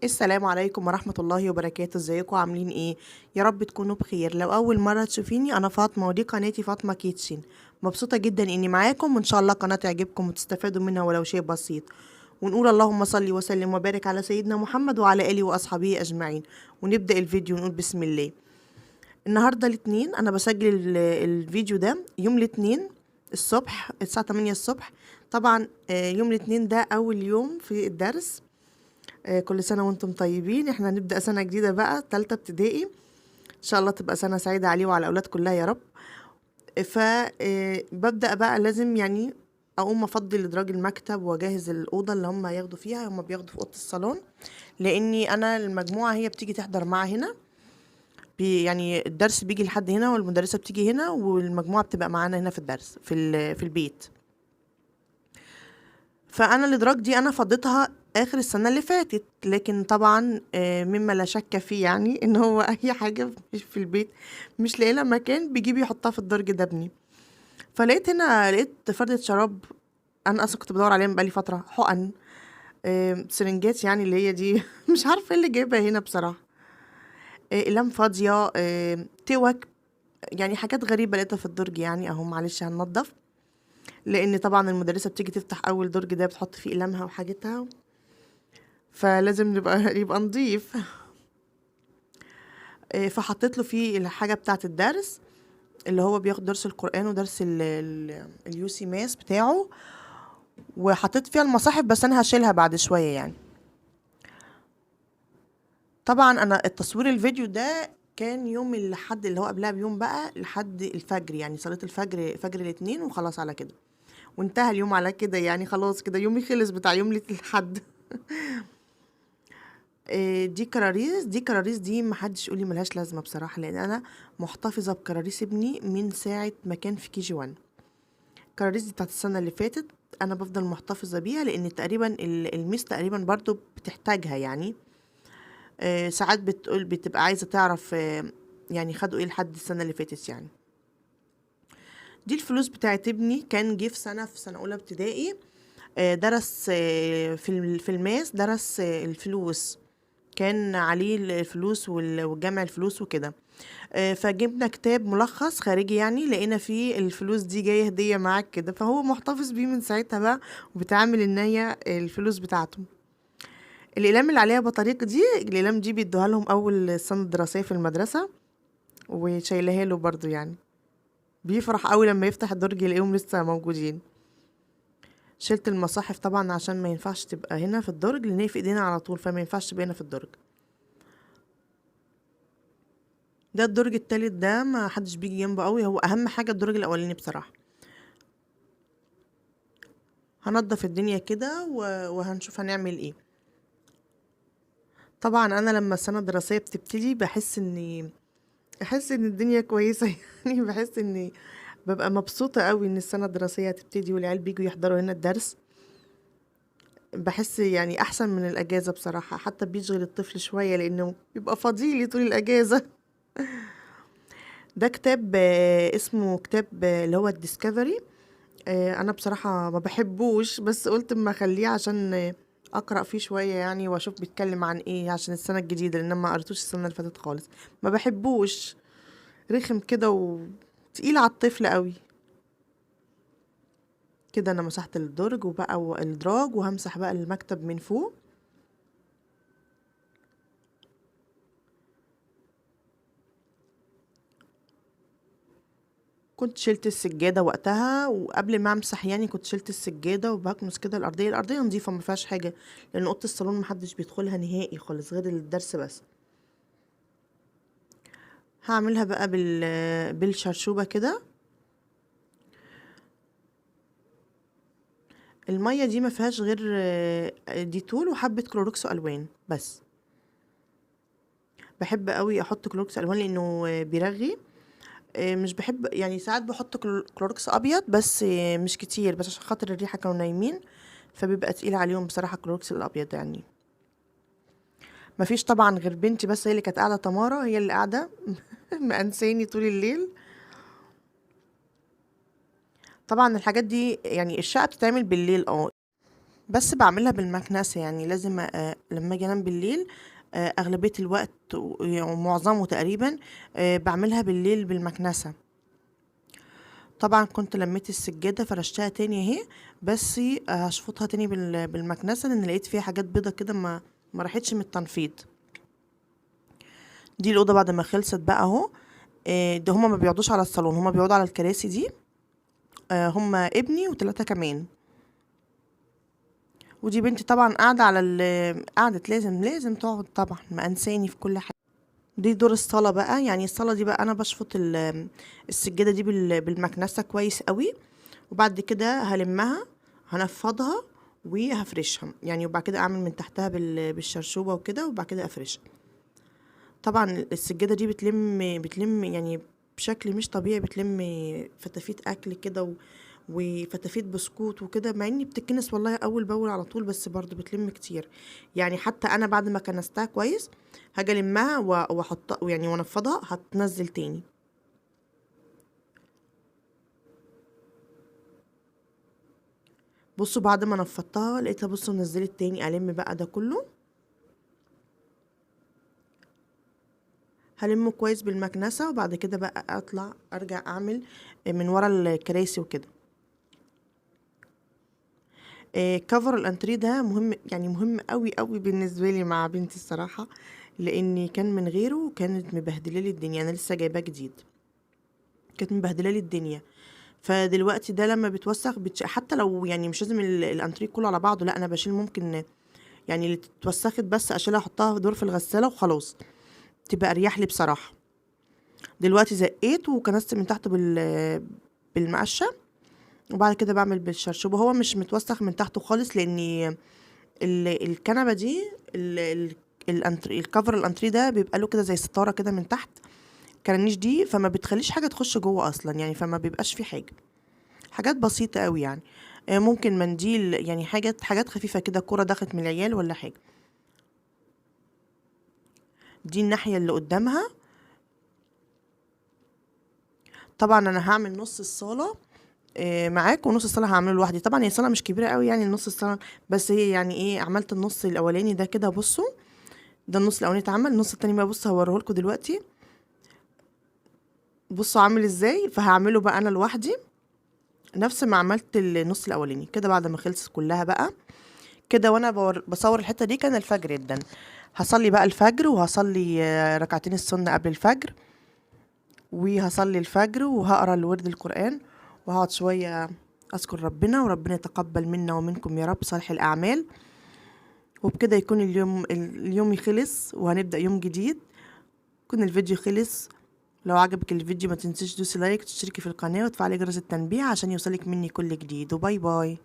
السلام عليكم ورحمة الله وبركاته، ازيكم عاملين ايه؟ يا رب تكونوا بخير. لو أول مرة تشوفيني أنا فاطمة ودي قناتي فاطمة كيتشن. مبسوطة جدا إني معاكم وإن شاء الله قناة تعجبكم وتستفادوا منها ولو شيء بسيط. ونقول اللهم صل وسلم وبارك على سيدنا محمد وعلى آله وأصحابه أجمعين. ونبدأ الفيديو ونقول بسم الله. النهاردة الاثنين، أنا بسجل الفيديو ده يوم الاثنين الصبح الساعة 8 الصبح. طبعا يوم الاثنين ده أول يوم في الدرس. كل سنة وانتم طيبين. احنا هنبدأ سنة جديدة بقى، تالتة ابتدائي. ان شاء الله تبقى سنة سعيدة عليه وعلى الأولاد كلها يا رب. فببدأ بقى لازم يعني أقوم أفضي لإدراج المكتب وأجهز الأوضة اللي هم ياخدوا فيها. هم بياخدوا في أوضة الصالون، لأني أنا المجموعة هي بتيجي تحضر معا هنا. يعني الدرس بيجي لحد هنا والمدرسة بتيجي هنا والمجموعة بتبقى معانا هنا في الدرس في البيت. فانا الادراج دي انا فضيتها اخر السنه اللي فاتت، لكن طبعا مما لا شك فيه يعني ان هو اي حاجه مش في البيت مش لاقي لها مكان بيجيب يحطها في الدرج ده ابني. فلقيت هنا لقيت فردة شراب. انا اصلا كنت بدور عليها من بقالي فتره. حقن، سرنجات يعني اللي هي دي مش عارفه ايه اللي جايبها هنا بصراحه. اقلام فاضيه، توك. يعني حاجات غريبه لقيتها في الدرج. يعني اهو معلش هننضف، لان طبعا المدرسه بتيجي تفتح اول درج ده بتحط فيه اقلامها وحاجتها، فلازم يبقى نضيف. فحطيت له فيه الحاجة بتاعة الدرس اللي هو بياخد درس القرآن ودرس اليوسي ماس بتاعه. وحطيت فيها المصاحف بس انا هشيلها بعد شوية يعني. طبعا انا التصوير الفيديو ده كان يوم الحد اللي هو قبلها بيوم بقى لحد الفجر، يعني صلاة الفجر فجر الاثنين وخلاص على كده. وانتهى اليوم على كده، يعني خلاص كده يومي خلص بتاع يوم الحد. دي كراريس دي محدش يقولي ملهاش لازمة بصراحة، لأن أنا محتفظة بكراريس ابني من ساعة ما كان في KG1. الكراريس دي بتاعت السنة اللي فاتت أنا بفضل محتفظة بيها، لأن تقريبا الميس تقريبا برضو بتحتاجها يعني. ساعات بتبقى عايزة تعرف يعني خدوا ايه لحد السنة اللي فاتت يعني. دي الفلوس بتاعت ابني. كان جه في سنة أولى ابتدائي. درس في الماس درس الفلوس. كان عليه الفلوس وجمع الفلوس وكده. فجبنا كتاب ملخص خارجي، يعني لقينا فيه الفلوس دي جاية هدية معاك كده، فهو محتفظ بيه من ساعتها بقى. وبتعامل ان هي الفلوس بتاعته. الأقلام اللي عليها بطريق دي، الأقلام دي بيدوها لهم أول سنة دراسية في المدرسة، وشايلها له برضو يعني. بيفرح قوي لما يفتح الدرج يلاقيهم لسه موجودين. شلت المصاحف طبعا عشان ما ينفعش تبقى هنا في الدرج، لان هي في ايدينا على طول، فما ينفعش تبقى هنا في الدرج. ده الدرج التالت ده ما حدش بيجي جنبه قوي، هو اهم حاجة الدرج الاولاني بصراحة. هنضف الدنيا كده وهنشوف هنعمل ايه. طبعا انا لما السنة الدراسية بتبتدي بحس ان الدنيا كويسة يعني بحس اني ببقى مبسوطة قوي ان السنة الدراسية هتبتدي والعيال بيجوا يحضروا هنا الدرس. بحس يعني احسن من الاجازة بصراحة، حتى بيشغل الطفل شوية لانه بيبقى فاضيلي طول الاجازة. ده كتاب اسمه كتاب اللي هو الديسكفري. انا بصراحة ما بحبوش، بس قلت اما اخليه عشان اقرا فيه شوية يعني واشوف بيتكلم عن ايه عشان السنة الجديدة، لان أنا ما قريتوش السنة اللي فاتت خالص. ما بحبوش، رخم كده وتقيل على الطفل قوي. كده انا مسحت الدرج وبقى الدراج، وهمسح بقى المكتب من فوق. كنت شلت السجادة وقتها، وقبل ما امسح يعني كنت شلت السجادة وبكنس كده الأرضية نظيفة ما فيهاش حاجة، لأن أوضة الصالون محدش بيدخلها نهائي خالص غير الدرس بس. هعملها بقى بالشرشوبة كده. المية دي ما فيهاش غير ديتول وحبة كلوروكس ألوان بس. بحب قوي احط كلوروكس ألوان لأنه بيرغي. مش بحب يعني، ساعات بحط كلوروكس أبيض بس مش كتير، بس عشان خاطر الريحة كانوا نايمين فبيبقى تقيل عليهم بصراحة كلوروكس الأبيض يعني. مفيش طبعا غير بنتي بس هي اللي كانت قاعدة، تمارا هي اللي قاعدة مأنساني طول الليل. طبعا الحاجات دي يعني الشقة بتتعمل بالليل. بس بعملها بالمكنسة، يعني لازم لما اجي انام بالليل اغلبية الوقت ومعظمه تقريبا بعملها بالليل بالمكنسة. طبعا كنت لميت السجادة فرشتها تاني اهي، بس هشفطها تاني بالمكنسة لان لقيت فيها حاجات بيضة كده ما راحتش من التنفيض. دي الأوضة بعد ما خلصت بقى اهو. ده هما ما بيقعدوش على الصالون، هما بيقعدوا على الكراسي دي. هما ابني وثلاثة كمان. ودي بنتي طبعا قاعدة على قعدت، لازم تقعد طبعا، ما انساني في كل حاجة. دي دور الصالة بقى، يعني الصالة دي بقى انا بشفط السجادة دي بالمكنسة كويس قوي، وبعد كده هلمها، هنفضها وهفرشها يعني، وبعد كده اعمل من تحتها بالشرشوبة وكده، وبعد كده افرشها. طبعا السجادة دي بتلم يعني بشكل مش طبيعي، بتلم فتافيت اكل كده وفتافيت بسكوت وكده، مع اني بتتكنس والله اول باول على طول، بس برضو بتلم كتير. يعني حتى انا بعد ما كنستها كويس هاجي المها واحطها يعني وانفضها، هتنزل تاني. بصوا بعد ما نفضتها لقيتها، بصوا نزلت تاني، الم بقى ده كله، هلمه كويس بالمكنسة، وبعد كده بقى اطلع ارجع اعمل من ورا الكراسي وكده. كفر الانتريه ده مهم، يعني مهم قوي قوي بالنسبه لي مع بنتي الصراحه، لاني كان من غيره كانت مبهدله لي الدنيا، انا لسه جايباه جديد، كانت مبهدله لي الدنيا. فدلوقتي ده لما بتوسخ حتى لو يعني مش لازم الانتريه كله على بعضه، لا انا بشيل ممكن يعني اللي اتوسخت بس اشيلها احطها في دور في الغساله وخلاص، تبقى اريح لي بصراحه. دلوقتي زقيت وكنست من تحت بالمقشه، وبعد كده بعمل بالشرشوب، وهو مش متوسخ من تحته خالص، لاني الكنبه دي الكفر الانتريه ده بيبقى له كده زي ستاره كده من تحت، كرانيش دي، فما بتخليش حاجه تخش جوه اصلا يعني، فما بيبقاش في حاجه، حاجات بسيطه قوي يعني. ممكن منديل، يعني حاجات خفيفه كده، كوره دخلت من العيال ولا حاجه. دي الناحيه اللي قدامها. طبعا انا هعمل نص الصاله معاك، ونص الصاله هعمله لوحدي. طبعا هي الصاله مش كبيره قوي يعني، نص الصاله بس، هي يعني ايه، عملت النص الاولاني ده كده، بصوا ده النص الاولاني اتعمل، النص التاني بقى بصوا هوريهولكوا دلوقتي، بصوا عامل ازاي. فهعمله بقى انا لوحدي نفس ما عملت النص الاولاني كده. بعد ما خلصت كلها بقى كده، وانا بصور الحته دي كان الفجر جدا، هصلي بقى الفجر، وهصلي ركعتين السنه قبل الفجر، وهصلي الفجر وهقرا الورد القران، وهقعد شويه اذكر ربنا، وربنا يتقبل منا ومنكم يا رب صالح الاعمال. وبكده يكون اليوم يخلص، وهنبدا يوم جديد، يكون الفيديو خلص. لو عجبك الفيديو ما تنسيش دوسي لايك، تشتركي في القناة وتفعلي جرس التنبيه عشان يوصلك مني كل جديد، وباي باي.